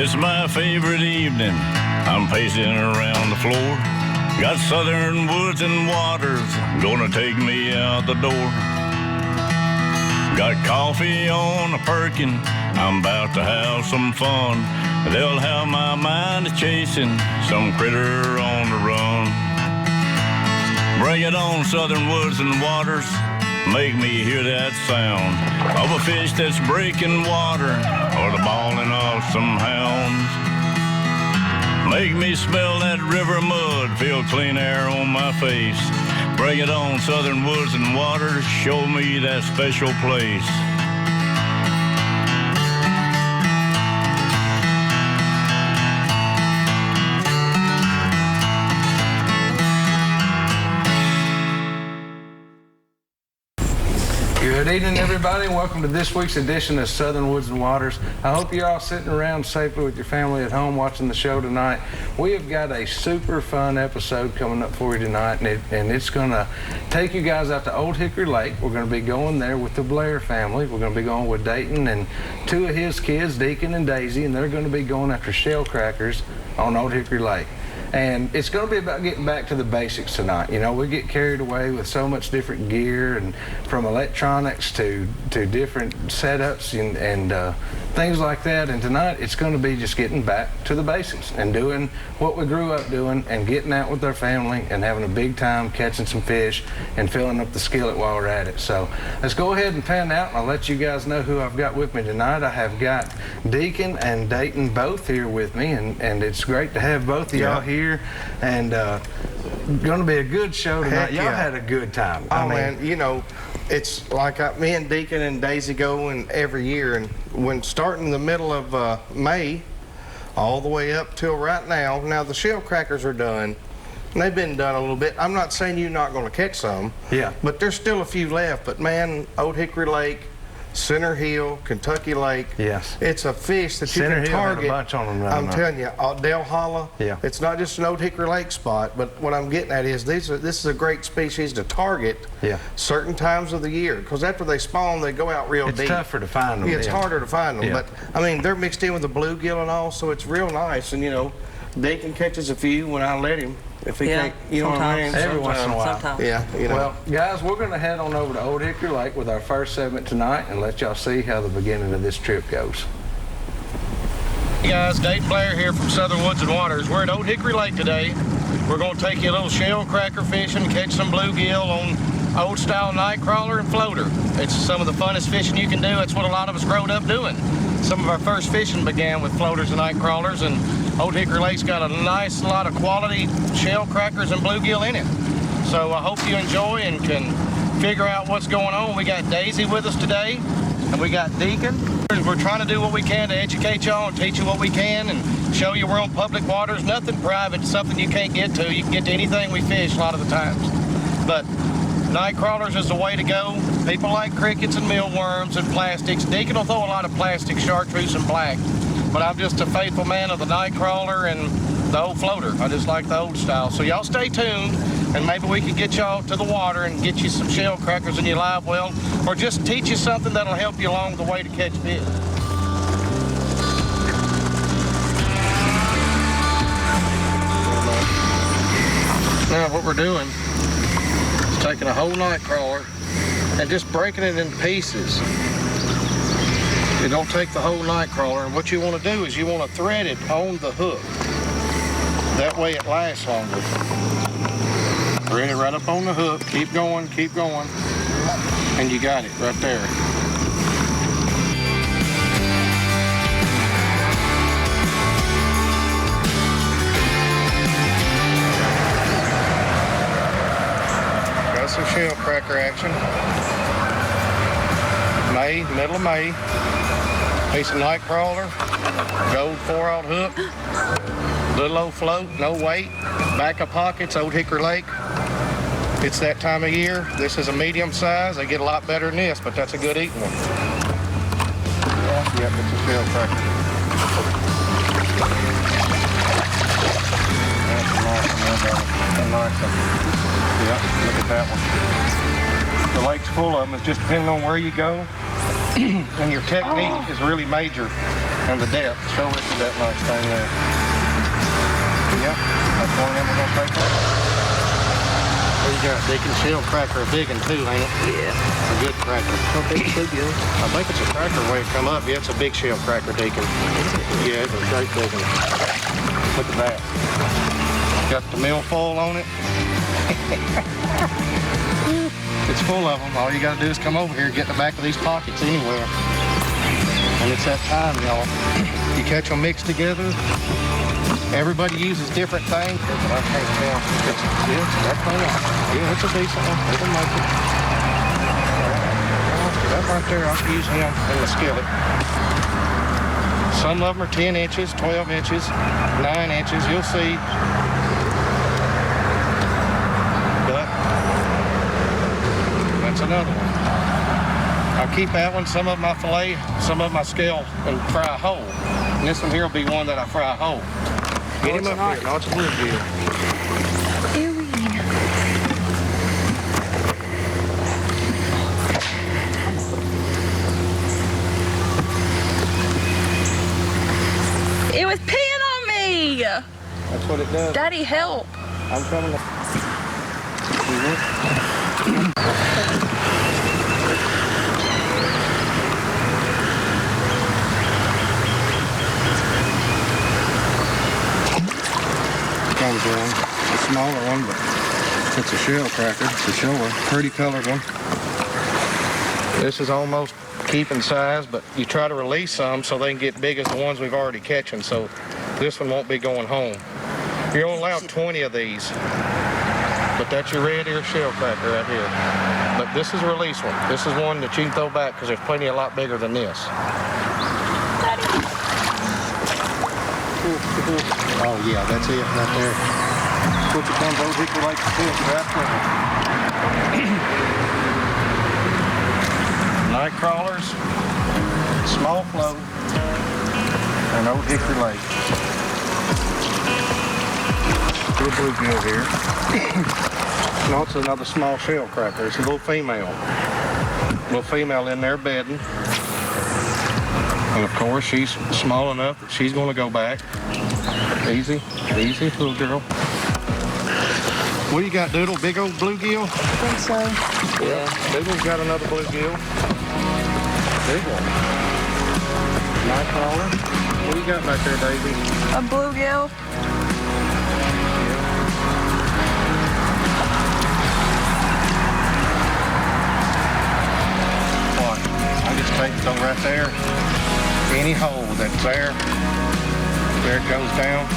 It's my favorite evening. I'm pacing around the floor. Got southern woods and waters gonna take me out the door. Got coffee on a perkin. I'm about to have some fun. They'll have my mind chasing some critter on the run. Bring it on, southern woods and waters. Make me hear that sound of a fish that's breaking water or the bawling of some hounds. Make me smell that river mud, feel clean air on my face. Bring it on, southern woods and waters, show me that special place. Good evening, everybody, and welcome to this week's edition of Southern Woods and Waters. I hope you're all sitting around safely with your family at home watching the show tonight. We have got a super fun episode coming up for you tonight, and it's going to take you guys out to Old Hickory Lake. We're going to be going there with the Blair family. We're going to be going with Dayton and two of his kids, Deacon and Daisy, and they're going to be going after shellcrackers on Old Hickory Lake. And it's going to be about getting back to the basics tonight. You know, we get carried away with so much different gear, and from electronics to different setups and things like that. And tonight it's going to be just getting back to the basics and doing what we grew up doing and getting out with our family and having a big time catching some fish and filling up the skillet while we're at it. So let's go ahead and pan out. I'll let you guys know who I've got with me tonight. I have got Deacon and Dayton both here with me, and it's great to have both of y'all here. And going to be a good show tonight. Y'all had a good time. Oh, man, you know, it's like me and Deacon and Daisy go in every year, and when starting in the middle of May all the way up till right now, the shellcrackers are done, and they've been done a little bit. I'm not saying you're not going to catch some, but there's still a few left. But man, Old Hickory Lake, Center Hill, Kentucky Lake. Yes. It's a fish that you Center can Hill target. Had a bunch on them right I'm now. telling you, Dale Hollow. Yeah. It's not just an Old Hickory Lake spot, but what I'm getting at is this is a great species to target certain times of the year, because after they spawn, they go out real deep. It's tougher to find them. Yeah, it's harder to find them. But I mean, they're mixed in with the bluegill and all, so it's real nice. And you know, Deacon catches a few when I let him. If he can't, you know what I mean? Every once in a while. Sometimes. Yeah, you know. Well, guys, we're going to head on over to Old Hickory Lake with our first segment tonight and let y'all see how the beginning of this trip goes. Hey guys, Deacon Blair here from Southern Woods and Waters. We're at Old Hickory Lake today. We're going to take you a little shellcracker fishing, catch some bluegill on old style night crawler and floater. It's some of the funnest fishing you can do. That's what a lot of us growed up doing. Some of our first fishing began with floaters and night crawlers, and Old Hickory Lake's got a nice lot of quality shellcrackers and bluegill in it. So I hope you enjoy and can figure out what's going on. We got Daisy with us today, and we got Deacon. We're trying to do what we can to educate y'all and teach you what we can and show you we're on public waters. Nothing private, something you can't get to. You can get to anything we fish a lot of the times. But night crawlers is the way to go. People like crickets and mealworms and plastics. Deacon will throw a lot of plastic, chartreuse and black. But I'm just a faithful man of the night crawler and the old floater. I just like the old style. So y'all stay tuned, and maybe we can get y'all to the water and get you some shellcrackers in your live well, or just teach you something that'll help you along the way to catch fish. Now what we're doing is taking a whole night crawler and just breaking it in pieces. You don't take the whole night crawler, and what you want to do is you want to thread it on the hook. That way it lasts longer. Thread it right up on the hook, keep going, and you got it right there. Got some shellcracker action. Middle of May. Piece of night crawler, gold 4/0 hook, little old float, no weight, back of pockets, Old Hickory Lake. It's that time of year. This is a medium size. They get a lot better than this, but that's a good eating one. Yep, it's a shellcracker. That's a nice one. A nice one. Yep, look at that one. The lake's full of them. It's just depending on where you go. and your technique is really major, and the depth. Show it to that nice thing there. Yep, that's one of them we're gonna take off. There you got Deacon Shellcracker, a big one too, ain't it? Yeah. A good cracker. How big is it? I think it's a cracker when it come up. Yeah, it's a big Shellcracker, Deacon. Yeah, it's a great big one. Look at that. Got the milfoil on it. It's full of them. All you got to do is come over here and get in the back of these pockets anywhere. And it's that time, y'all. You catch them mixed together. Everybody uses different things, but I can't tell. It's a decent one. It'll make it. That right there, I'll use him in the skillet. Some of them are 10 inches, 12 inches, 9 inches. You'll see. But that's another one. I'll keep that one. Some of them I fillet, some of them I scale and fry whole. And this one here will be one that I fry whole. Get him up here. No, it's a bluegill. It was peeing on me! That's what it does. Daddy, help! I'm coming up. Comes one. A smaller one, but it's a Shellcracker. It's a shower. Pretty colored one. This is almost keeping size, but you try to release some so they can get big as the ones we've already catching, so this one won't be going home. You're only allowed 20 of these, but that's your red ear Shellcracker right here. But this is a release one. This is one that you can throw back because there's plenty a lot bigger than this. Oh yeah, that's it right there. What becomes those Hickory Lake fish right there. Night crawlers, small float, and old Hickory Lake. Little bluegill here. No, it's another small Shellcracker. It's a little female. Little female in there bedding. And of course, she's small enough that she's going to go back. Easy, easy, little girl. What do you got, Doodle? Big old bluegill? I think so. Yeah. Doodle's got another bluegill. Big one. Night crawler. What do you got back there, Daisy? A bluegill. What? I just take it right there. Any hole that's there it goes down,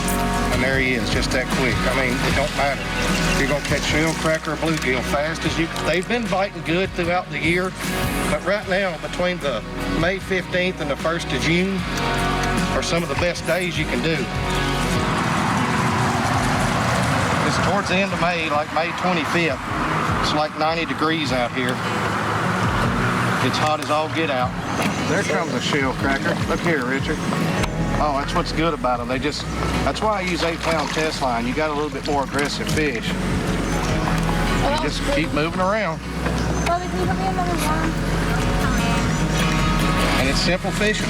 and there he is, just that quick. I mean, it don't matter. You're gonna catch Shellcracker or bluegill fast as you. They've been biting good throughout the year, but right now, between the May 15th and the 1st of June, are some of the best days you can do. It's towards the end of May, like May 25th. It's like 90 degrees out here. It's hot as all get out. There comes a Shellcracker. Look here, Richard. Oh, that's what's good about them. That's why I use 8-pound test line. You got a little bit more aggressive fish. You just keep moving around. Bobby, can you give me another one? And it's simple fishing.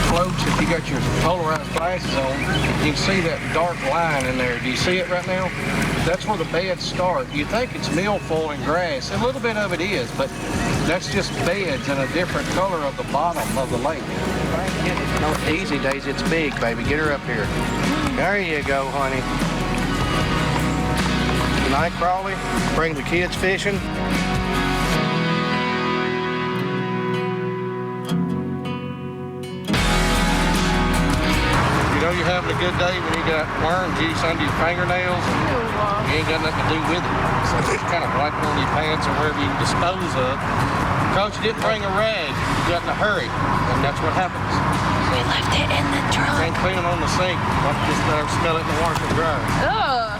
Floats, if you got your polarized glasses on, you can see that dark line in there. Do you see it right now? That's where the beds start. You think it's milfoil and grass. A little bit of it is, but that's just beds and a different color of the bottom of the lake. No, easy, Daisy. It's big, baby. Get her up here. There you go, honey. Night crawler. Bring the kids fishing. You know you're having a good day when you got worm juice under your fingernails and you ain't got nothing to do with it. So it's kind of wiping on your pants or wherever you can dispose of. Because you didn't bring a rag, you got in a hurry, and that's what happens. We left it in the trunk. Ain't clean it on the sink. Like just smell it in the washer and dryer. Ugh.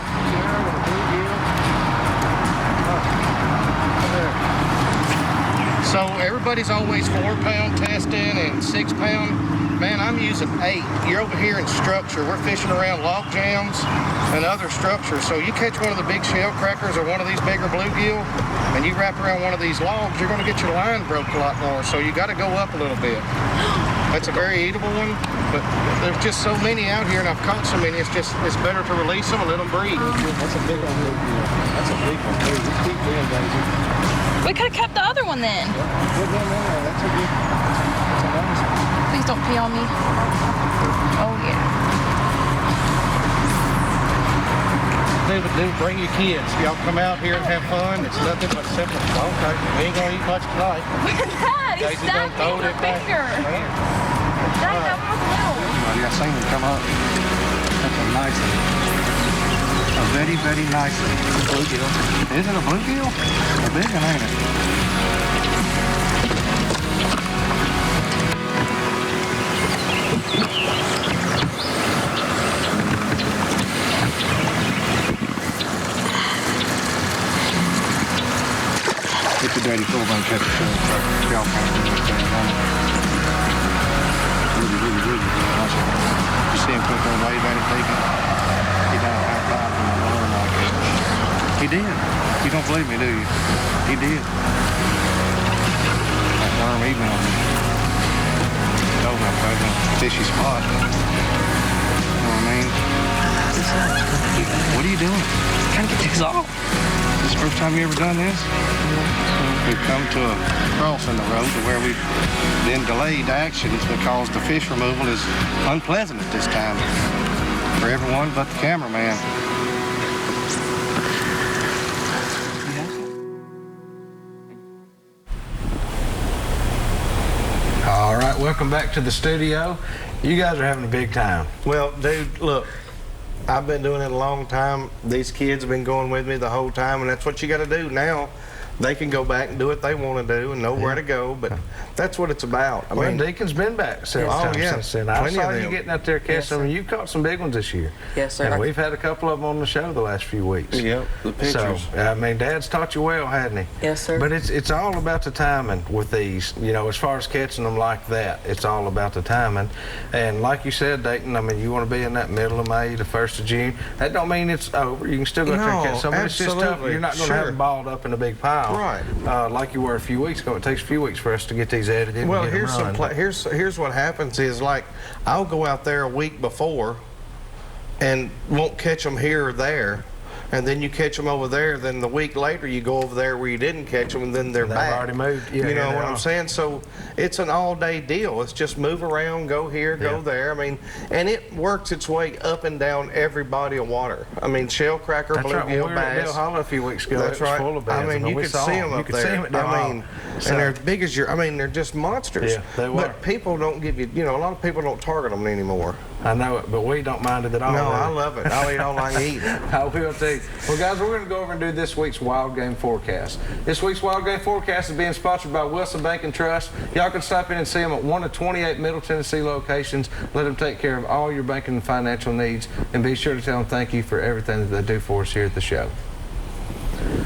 So everybody's always 4-pound testing and 6-pound. man, I'm using 8. You're over here in structure. We're fishing around log jams and other structures. So you catch one of the big shellcrackers or one of these bigger bluegill, and you wrap around one of these logs, you're going to get your line broke a lot more. So you got to go up a little bit. That's a very eatable one, but there's just so many out here, and I've caught so many. It's better to release them and let them breathe. That's a big one. That's a big one. Just keep doing, Daisy. We could have kept the other one then. Put them in there. That's a nice one. Please don't pee on me. Oh, yeah. Bring your kids. Y'all come out here and have fun. It's nothing but simple. Okay, we ain't gonna eat much tonight. Look at that. He's Daisy, don't snapping throw with it a back. finger. Dang, that one was little. I seen them come up. That's a nice one. A very, very nice one. Bluegill. Is it a bluegill? A big one, ain't it? Get the dirty full bone catch a shellcracker. Really. You see him put that wave at it, Deacon? He done a high five in the arm like that. He did. You don't believe me, do you? He did. That arm even on me. Oh, my God, fishy spot. You know what I mean? What are you doing? Trying to get these off. This the first time you ever done this? We've come to a crossing the road to where we've been delayed actions because the fish removal is unpleasant at this time for everyone but the cameraman. All right, welcome back to the studio. You guys are having a big time. Well, dude, look, I've been doing it a long time. These kids have been going with me the whole time, and that's what you got to do now. They can go back and do what they want to do and know where to go, but that's what it's about. I mean, Deacon's been back several times since then. I Plenty saw of you them. getting out there catching them. You caught some big ones this year. Yes, sir. And we've had a couple of them on the show the last few weeks. Yep, the pictures. So, I mean, Dad's taught you well, hadn't he? Yes, sir. But it's all about the timing with these. You know, as far as catching them like that, it's all about the timing. And like you said, Dayton, I mean, you want to be in that middle of May, the 1st of June. That don't mean it's over. You can still go out there and catch some. But it's just tough. Absolutely. You're not going to have them balled up in a big pile. Right. Like you were a few weeks ago. It takes a few weeks for us to get these edited. Well, and get them running. here's what happens is, like, I'll go out there a week before and won't catch them here or there, and then you catch them over there. Then the week later you go over there where you didn't catch them, and then they're They've back. already moved. Yeah, you know they what are. I'm saying? So it's an all-day deal. It's just move around, go here, go there. I mean, and it works its way up and down every body of water. I mean, shellcracker, That's right. When we bluegill, were at Dale bass. Hollow a few weeks ago, That's it was right. full of I bass. mean, you we could saw see them You up could there. see them at Dale I Hollow. mean, So- and they're as big as your. I mean, they're just monsters. Yeah, they were. But people don't give you. You know, a lot of people don't target them anymore. I know it, but we don't mind it at all. No, do we? I love it. I'll eat all I can eat. I will too. Well, guys, we're going to go over and do this week's wild game forecast. This week's wild game forecast is being sponsored by Wilson Bank and Trust. Y'all can stop in and see them at one of 28 Middle Tennessee locations. Let them take care of all your banking and financial needs, and be sure to tell them thank you for everything that they do for us here at the show.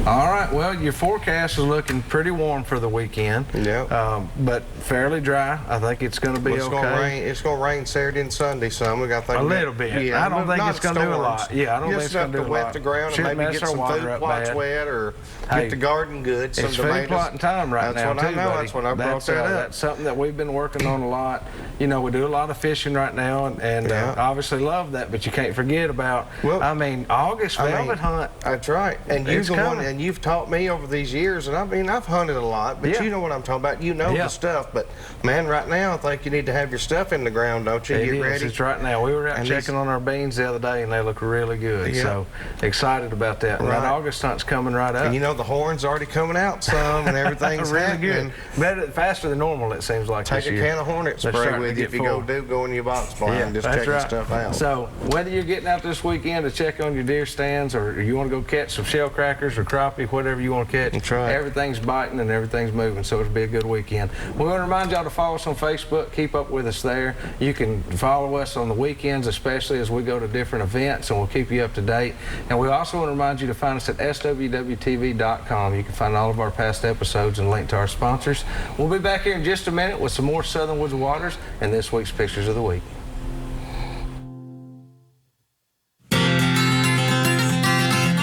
All right, well, your forecast is looking pretty warm for the weekend. Yeah. But fairly dry. I think it's going to be It's okay. gonna rain. It's gonna rain Saturday and Sunday. Some we got A little bit. Yeah, I don't think not it's going to do a lot. storms. Yeah, I don't think Just it's going to enough do a lot. wet the ground Shouldn't and maybe mess get our some water food up plots bad. wet or Hey, get the garden good. Some It's food tomatoes. plotting time right That's now, what I too, know. buddy. That's what I brought that up. That's something that we've been working on a lot. You know, we do a lot of fishing right now, and Yeah. obviously love that, but you can't forget about, Well, I mean, August velvet hunt. That's right. And It's you've coming. and you've taught me over these years, and I mean I've hunted a lot, but Yeah. you know what I'm talking about. You know Yeah. the stuff. But man, right now I think you need to have your stuff in the ground, don't you? It Get is. ready. It's right now. We were out And checking on our beans the other day, and they look really good. Yeah. So excited about that. And Right. that August hunt's coming right up. And you know the horn's already coming out some, and everything's really happening. good. Better, faster than normal, it seems like Take this a year. can of hornet They're spray starting with to you if get you full. go in your box blind, just that's checking right. stuff out. So whether you're getting out this weekend to check on your deer stands, or you want to go catch some shellcrackers or crappie, whatever you want to catch. That's right. Everything's biting and everything's moving, so it'll be a good weekend. We want to remind y'all to follow us on Facebook. Keep up with us there. You can follow us on the weekends, especially as we go to different events, and we'll keep you up to date. And we also want to remind you to find us at swwtv.com. You can find all of our past episodes and link to our sponsors. We'll be back here in just a minute with some more Southern Woods and Waters and this week's Pictures of the Week.